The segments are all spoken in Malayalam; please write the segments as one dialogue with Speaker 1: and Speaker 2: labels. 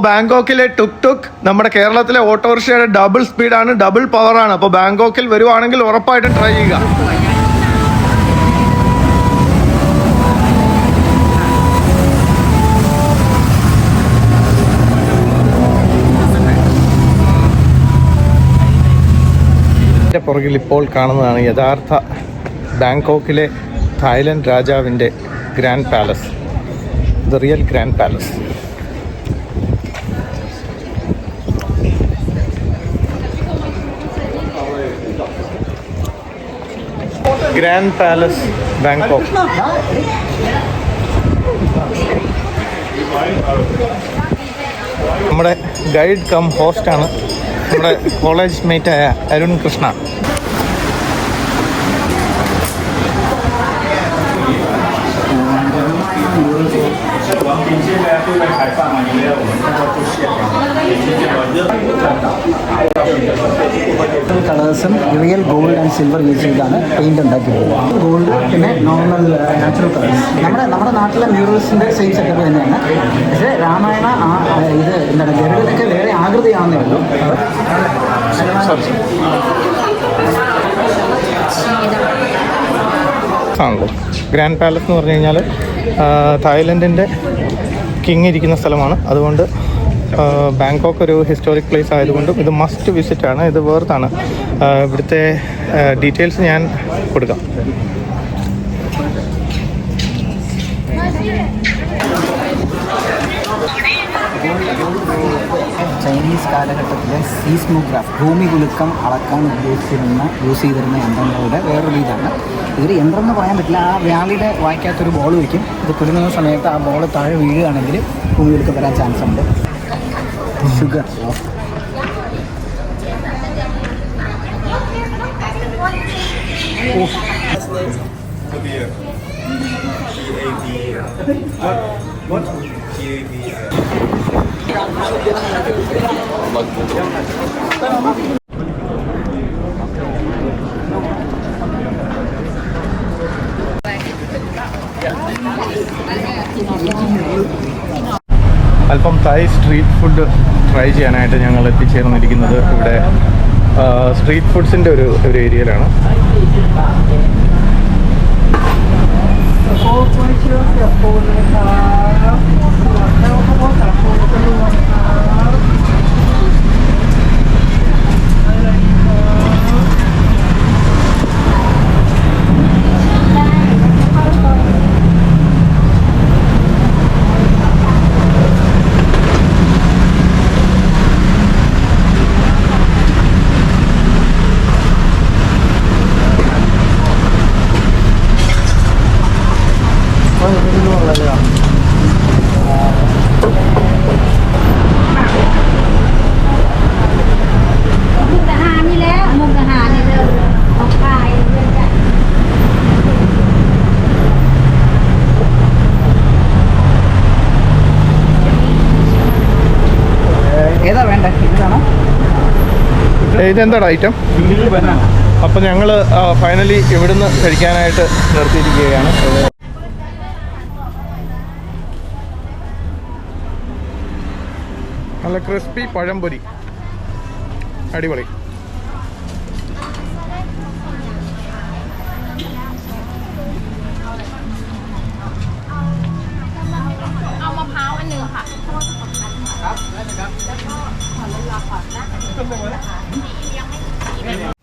Speaker 1: ബാങ്കോക്കിലെ ടുക് ടുക് നമ്മുടെ കേരളത്തിലെ ഓട്ടോറിക്ഷയുടെ ഡബിൾ സ്പീഡാണ്, ഡബിൾ പവറാണ്. അപ്പോൾ ബാങ്കോക്കിൽ വരുവാണെങ്കിൽ ഉറപ്പായിട്ടും ട്രൈ ചെയ്യുക. പുറകിൽ ഇപ്പോൾ കാണുന്നതാണ് യഥാർത്ഥ ബാങ്കോക്കിലെ തായ്ലൻഡ് രാജാവിൻ്റെ grand palace, the real grand palace. Grand palace Bangkok. നമ്മുടെ ഗൈഡ് കം ഹോസ്റ്റാണ് നമ്മുടെ കോളേജ് മേറ്റായ അരുൺ കൃഷ്ണ.
Speaker 2: കളേഴ്സും real gold and silver use ചെയ്താണ് പെയിന്റ് ഉണ്ടാക്കിയിട്ടുള്ളത്. ഗോൾഡ് പിന്നെ നോർമൽ നാച്ചുറൽ കളേഴ്സ്. നമ്മുടെ നാട്ടിലെ മ്യൂറൽസിൻ്റെ സെയിം സെറ്റപ്പ് തന്നെയാണ്. പക്ഷേ രാമായണ ഇത് എന്താണ് ഗരുഡിനൊക്കെ വേറെ ആകൃതിയാണെന്നേ ഉള്ളൂ.
Speaker 1: ആണല്ലോ ഗ്രാൻഡ് പാലസ് എന്ന് പറഞ്ഞു കഴിഞ്ഞാൽ തായ്ലൻഡിൻ്റെ കിങ് ഇരിക്കുന്ന സ്ഥലമാണ്. അതുകൊണ്ട് ബാങ്കോക്ക് ഒരു ഹിസ്റ്റോറിക് പ്ലേസ് ആയതുകൊണ്ടും ഇത് മസ്റ്റ് വിസിറ്റ് ആണ്. ഇത് വേർത്താണ്. ഇവിടുത്തെ ഡീറ്റെയിൽസ് ഞാൻ കൊടുക്കാം.
Speaker 2: ചൈനീസ് കാലഘട്ടത്തിലെ സീസ്മോഗ്രാഫ്, ഭൂമി കുലുക്കം അളക്കാൻ യൂസ് ചെയ്തിരുന്ന യന്ത്രങ്ങളുടെ വേറൊരു ഇതാണ്. ഇതൊരു യന്ത്രം എന്ന് പറയാൻ പറ്റില്ല. ആ വ്യാളിയുടെ വായിക്കാത്തൊരു ബോൾ വയ്ക്കും. ഇത് കുലുങ്ങുന്ന സമയത്ത് ആ ബോൾ താഴെ വീഴുകയാണെങ്കിൽ ഭൂമി കുലുക്കം വരാൻ ചാൻസ് ഉണ്ട്. ഷുഗർ
Speaker 1: അല്പം തായ് സ്ട്രീറ്റ് ഫുഡ് ട്രൈ ചെയ്യാനായിട്ട് ഞങ്ങൾ എത്തിച്ചേർന്നിരിക്കുന്നത് ഇവിടെ സ്ട്രീറ്റ് ഫുഡ്സിൻ്റെ ഒരു ഏരിയയിലാണ്. ഇതെന്താണ് ഐറ്റം? അപ്പം ഞങ്ങൾ ഫൈനലി ഇവിടുന്ന് കഴിക്കാനായിട്ട് നിർത്തിയിരിക്കുകയാണ്. നല്ല ക്രിസ്പി പഴംപൊരി, അടിപൊളി.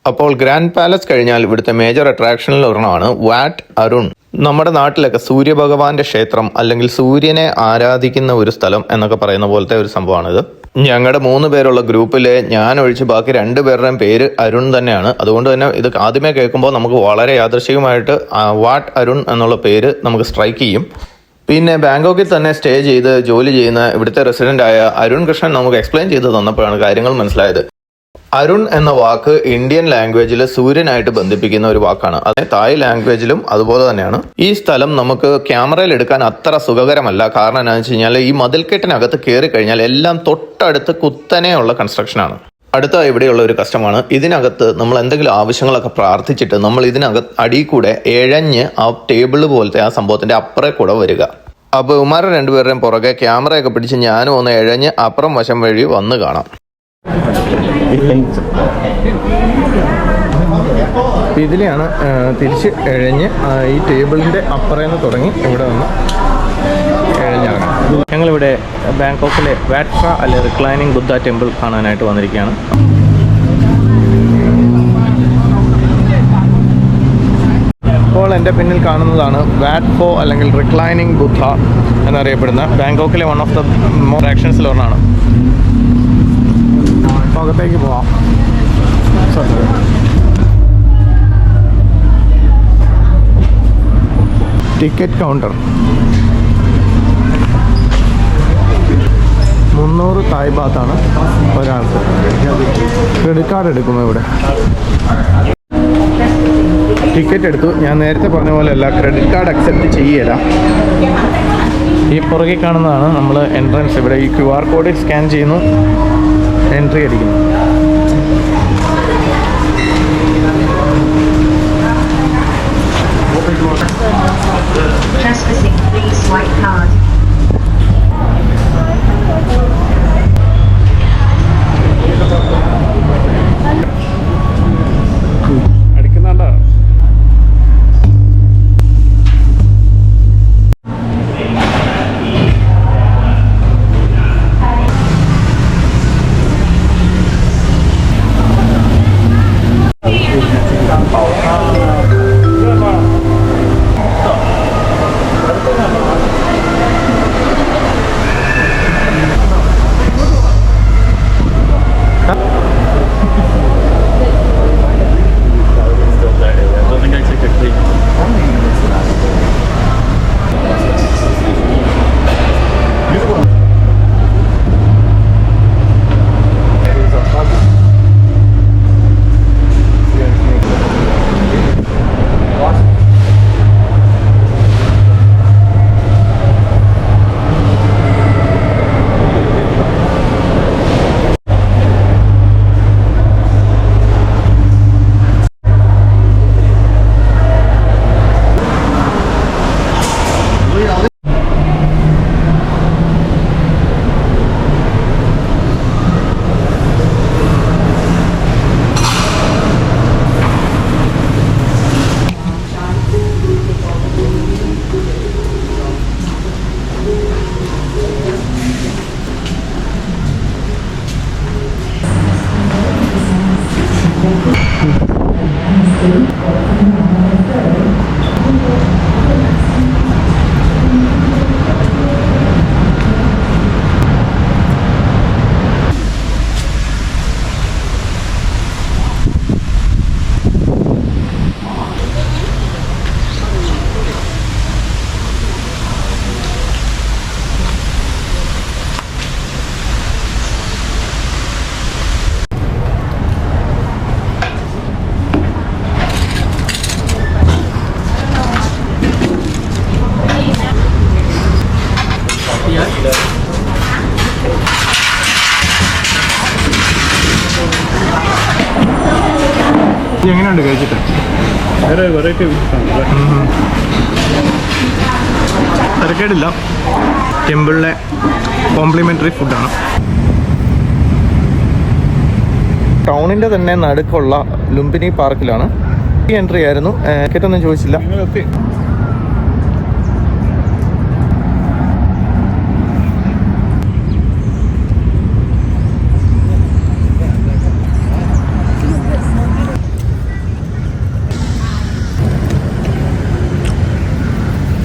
Speaker 1: അപ്പോൾ ഗ്രാൻഡ് പാലസ് കഴിഞ്ഞാൽ ഇവിടുത്തെ മേജർ അട്രാക്ഷനിൽ ഒരെണ്ണമാണ് വാറ്റ് അരുൺ. നമ്മുടെ നാട്ടിലൊക്കെ സൂര്യഭഗവാന്റെ ക്ഷേത്രം അല്ലെങ്കിൽ സൂര്യനെ ആരാധിക്കുന്ന ഒരു സ്ഥലം എന്നൊക്കെ പറയുന്ന പോലത്തെ ഒരു സംഭവമാണിത്. ഞങ്ങളുടെ 3 പേരുള്ള ഗ്രൂപ്പിലെ ഞാൻ ഒഴിച്ച് ബാക്കി 2 പേരുടെയും പേര് അരുൺ തന്നെയാണ്. അതുകൊണ്ട് തന്നെ ഇത് ആദ്യമേ കേൾക്കുമ്പോൾ നമുക്ക് വളരെ യാദൃശ്ചികമായിട്ട് വാട്ട് അരുൺ എന്നുള്ള പേര് നമുക്ക് സ്ട്രൈക്ക് ചെയ്യും. പിന്നെ ബാങ്കോക്കിൽ തന്നെ സ്റ്റേ ചെയ്ത് ജോലി ചെയ്യുന്ന ഇവിടുത്തെ റെസിഡന്റ് ആയ അരുൺ കൃഷ്ണൻ നമുക്ക് എക്സ്പ്ലെയിൻ ചെയ്ത് തന്നപ്പോഴാണ് കാര്യങ്ങൾ മനസ്സിലായത്. അരുൺ എന്ന വാക്ക് ഇന്ത്യൻ ലാംഗ്വേജിൽ സൂര്യനായിട്ട് ബന്ധിപ്പിക്കുന്ന ഒരു വാക്കാണ്. അത് തായ് ലാംഗ്വേജിലും അതുപോലെ തന്നെയാണ്. ഈ സ്ഥലം നമുക്ക് ക്യാമറയിൽ എടുക്കാൻ അത്ര സുഖകരമല്ല. കാരണം എന്താണെന്ന് വെച്ച് കഴിഞ്ഞാൽ ഈ മതിൽക്കെട്ടിനകത്ത് കയറി കഴിഞ്ഞാൽ എല്ലാം തൊട്ടടുത്ത് കുത്തനെയുള്ള കൺസ്ട്രക്ഷനാണ്. അടുത്ത ഇവിടെയുള്ള ഒരു കസ്റ്റമാണ്. ഇതിനകത്ത് നമ്മൾ എന്തെങ്കിലും ആവശ്യങ്ങളൊക്കെ പ്രാർത്ഥിച്ചിട്ട് നമ്മൾ ഇതിനകത്ത് അടിയിൽ കൂടെ എഴഞ്ഞ് ആ ടേബിൾ പോലത്തെ ആ സംഭവത്തിന്റെ അപ്പുറേ കൂടെ വരിക. അപ്പോൾ ഇവന്മാരെ രണ്ടുപേരുടെയും പുറകെ ക്യാമറയൊക്കെ പിടിച്ച് ഞാനും ഒന്ന് ഇഴഞ്ഞ് അപ്പുറം വശം വഴി വന്ന് കാണാം. ഇതിലെയാണ് തിരിച്ച് ഇഴഞ്ഞ് ഈ ടേബിളിൻ്റെ അപ്പുറേന്ന് തുടങ്ങി ഇവിടെ വന്ന് ഇഴഞ്ഞാണ്. ഞങ്ങളിവിടെ ബാങ്കോക്കിലെ വാട്ട്ര അല്ലെ റിക്ലൈനിങ് ബുദ്ധ ടെമ്പിൾ കാണാനായിട്ട് വന്നിരിക്കുകയാണ്. ഇപ്പോൾ എൻ്റെ പിന്നിൽ കാണുന്നതാണ് വാറ്റ് ഫോ അല്ലെങ്കിൽ റിക്ലൈനിങ് ബുദ്ധ എന്നറിയപ്പെടുന്ന ബാങ്കോക്കിലെ വൺ ഓഫ് ദ അട്രാക്ഷൻസിൽ ഒന്നാണ്. അപ്പോൾ അകത്തേക്ക് പോവാം. ടിക്കറ്റ് കൗണ്ടർ 300 തായ് ബാത്താണ് ഒരാൾക്ക്. ക്രെഡിറ്റ് കാർഡ് എടുക്കുമോ ഇവിടെ? ടിക്കറ്റ് എടുത്തു. ഞാൻ നേരത്തെ പറഞ്ഞ പോലെയല്ല, ക്രെഡിറ്റ് കാർഡ് അക്സെപ്റ്റ് ചെയ്യല. ഈ പുറകെ കാണുന്നതാണ് നമ്മൾ എൻട്രൻസ്. ഇവിടെ ഈ QR കോഡ് സ്കാൻ ചെയ്യുന്നു, എൻട്രി അടിക്കുന്നു.
Speaker 3: Trespassing, please swipe card.
Speaker 1: അടിക്കുന്നുണ്ടോ? എങ്ങനെയുണ്ട് കഴിച്ചിട്ട്?
Speaker 4: വേറെ വെറൈറ്റി
Speaker 1: തിരക്കേടില്ല. ടെമ്പിളിലെ കോംപ്ലിമെൻ്ററി ഫുഡാണ്. ടൗണിൻ്റെ തന്നെ നടുക്കുള്ള ലുംബിനി പാർക്കിലാണ്. ഈ എൻട്രി ആയിരുന്നു. ടിക്കറ്റൊന്നും ചോദിച്ചില്ല.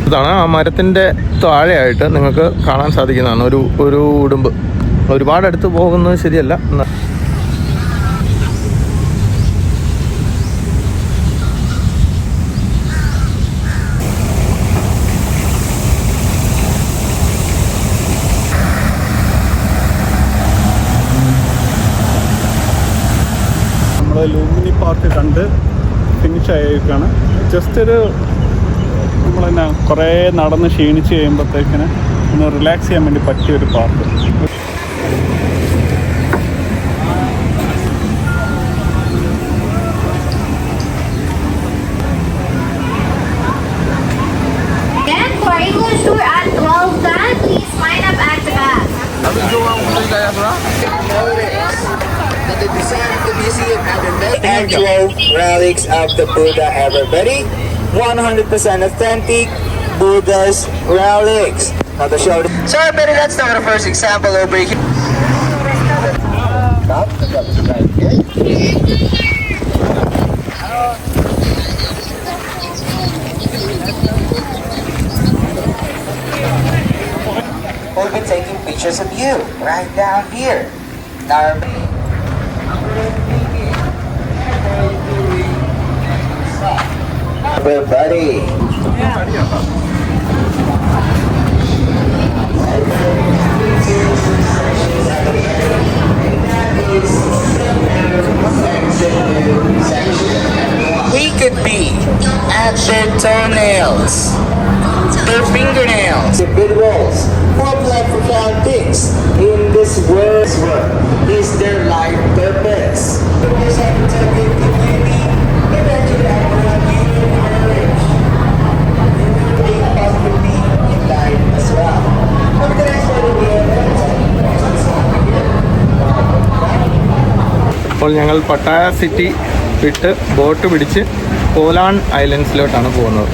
Speaker 1: ഇതാണ് ആ മരത്തിൻ്റെ താഴെയായിട്ട് നിങ്ങൾക്ക് കാണാൻ സാധിക്കുന്നതാണ് ഒരു ഉടുമ്പ്. ഒരുപാട് അടുത്ത് പോകുന്നത് ശരിയല്ല.
Speaker 4: നമ്മൾ ലൂമിനി പാർക്ക് കണ്ട് ഫിനിഷ് ആയിരിക്കുകയാണ്. ജസ്റ്റ് ഒരു നമ്മളെന്നെ കുറേ നടന്ന് ക്ഷീണിച്ച് കഴിയുമ്പോഴത്തേക്കിന് ഒന്ന് റിലാക്സ് ചെയ്യാൻ വേണ്ടി പറ്റിയൊരു park.
Speaker 3: And final tour at 12
Speaker 5: design of the museum and the actual relics of the Buddha everybody. 100% authentic Buddha's relics. Now the show. So everybody, let's start our first example over here. We'll be taking pictures of you right down here. Now, everybody. We could be at their toenails, their fingernails, the big walls, what like profound things in this world's work is their life purpose. As well.
Speaker 1: അപ്പോൾ ഞങ്ങൾ പട്ടായ സിറ്റി വിട്ട് ബോട്ട് പിടിച്ച് പോലാൻ ഐലൻഡ്സിലോട്ടാണ് പോകുന്നത്.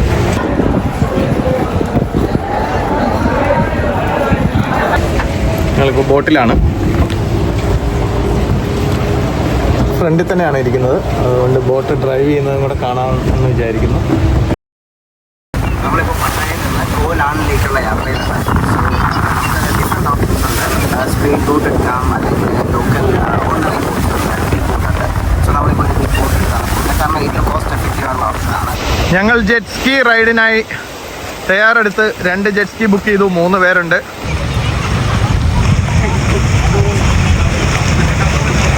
Speaker 1: ഞങ്ങളിപ്പോൾ ബോട്ടിലാണ്. ഫ്രണ്ടിൽ തന്നെയാണ് ഇരിക്കുന്നത്, അതുകൊണ്ട് ബോട്ട് ഡ്രൈവ് ചെയ്യുന്നതും കൂടെ കാണാമെന്ന് വിചാരിക്കുന്നു.
Speaker 2: നമ്മളിപ്പോൾ പട്ടായയിൽ നിന്ന് പോലാനിലേക്കുള്ള യാത്രയിലാണ്. ഡിഫറെൻറ്റ് ഓപ്ഷൻസ് ഉണ്ട്. സ്പീഡ് ബോട്ട് എടുക്കാം, അല്ലെങ്കിൽ ലോക്കൽ ഓർഡിനറി ബോട്ട് ഉണ്ട്. സോ നമ്മളിപ്പോൾ ബിഗ് ബോട്ട് എടുക്കാം, കാരണം ഏറ്റവും കോസ്റ്റ് എഫക്റ്റീവ് ആയിട്ടുള്ള ഓപ്ഷനാണ്.
Speaker 1: ഞങ്ങൾ ജെറ്റ് സ്കി റൈഡിനായി തയ്യാറെടുത്ത് 2 ജെറ്റ് സ്കി ബുക്ക് ചെയ്തു. 3 പേരുണ്ട്.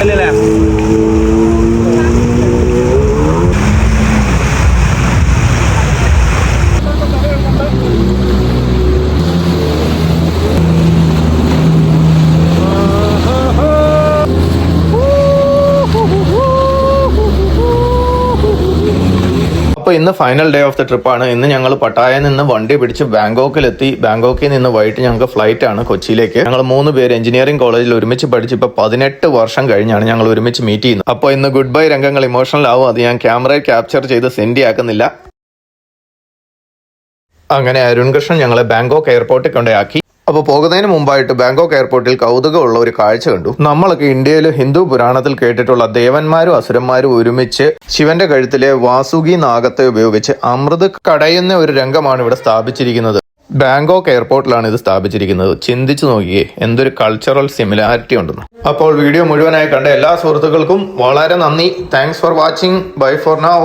Speaker 1: അല്ലല്ലേ അപ്പോൾ ഇന്ന് ഫൈനൽ ഡേ ഓഫ് ദ ട്രിപ്പാണ്. ഇന്ന് ഞങ്ങൾ പട്ടായയിൽ നിന്ന് വണ്ടി പിടിച്ച് ബാങ്കോക്കിലെത്തി. ബാങ്കോക്കിൽ നിന്ന് വൈകിട്ട് ഞങ്ങൾക്ക് ഫ്ലൈറ്റ് ആണ് കൊച്ചിയിലേക്ക്. ഞങ്ങൾ 3 പേര് എഞ്ചിനീയറിംഗ് കോളേജിൽ ഒരുമിച്ച് പഠിച്ച് ഇപ്പോൾ 18 വർഷം കഴിഞ്ഞാണ് ഞങ്ങൾ ഒരുമിച്ച് മീറ്റ് ചെയ്യുന്നത്. അപ്പോൾ ഇന്ന് ഗുഡ് ബൈ രംഗങ്ങൾ ഇമോഷണൽ ആവും. അത് ഞാൻ ക്യാമറയിൽ ക്യാപ്ചർ ചെയ്ത് സെൻഡ് ആക്കുന്നില്ല. അങ്ങനെ അരുൺ കൃഷ്ണൻ ഞങ്ങളെ ബാങ്കോക്ക് എയർപോർട്ടിൽ കൊണ്ടാക്കി. അപ്പോൾ പോകുന്നതിന് മുമ്പായിട്ട് ബാങ്കോക്ക് എയർപോർട്ടിൽ കൗതുകമുള്ള ഒരു കാഴ്ച കണ്ടു. നമ്മളൊക്കെ ഇന്ത്യയിൽ ഹിന്ദു പുരാണത്തിൽ കേട്ടിട്ടുള്ള ദേവന്മാരും അസുരന്മാരും ഒരുമിച്ച് ശിവന്റെ കഴുത്തിലെ വാസുകി നാഗത്തെ ഉപയോഗിച്ച് അമൃത് കടയുന്ന ഒരു രംഗമാണ് ഇവിടെ സ്ഥാപിച്ചിരിക്കുന്നത്. ബാങ്കോക്ക് എയർപോർട്ടിലാണ് ഇത് സ്ഥാപിച്ചിരിക്കുന്നത്. ചിന്തിച്ചു നോക്കിയേ, എന്തൊരു കൾച്ചറൽ സിമിലാരിറ്റി ഉണ്ടെന്ന്. അപ്പോൾ വീഡിയോ മുഴുവനായി കണ്ട എല്ലാ സുഹൃത്തുക്കൾക്കും വളരെ നന്ദി. Thanks for watching. Bye for now.